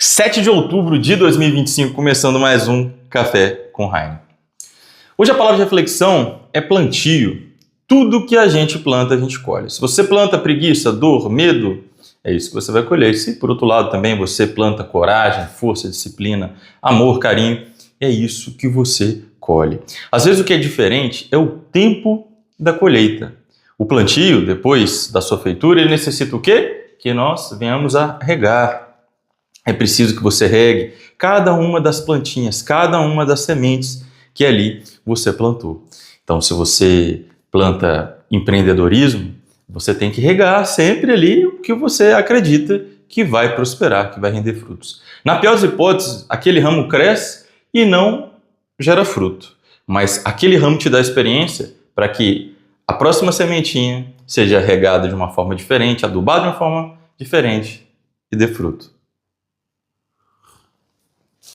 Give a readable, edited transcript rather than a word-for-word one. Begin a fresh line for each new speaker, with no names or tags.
7 de outubro de 2025, começando mais um Café com Heine. Hoje a palavra de reflexão é plantio. Tudo que a gente planta, a gente colhe. Se você planta preguiça, dor, medo, é isso que você vai colher. Se por outro lado também você planta coragem, força, disciplina, amor, carinho, é isso que você colhe. Às vezes o que é diferente é o tempo da colheita. O plantio, depois da sua feitura, ele necessita o quê? Que nós venhamos a regar. É preciso que você regue cada uma das plantinhas, cada uma das sementes que ali você plantou. Então, se você planta empreendedorismo, você tem que regar sempre ali o que você acredita que vai prosperar, que vai render frutos. Na pior das hipóteses, aquele ramo cresce e não gera fruto. Mas aquele ramo te dá experiência para que a próxima sementinha seja regada de uma forma diferente, adubada de uma forma diferente e dê fruto.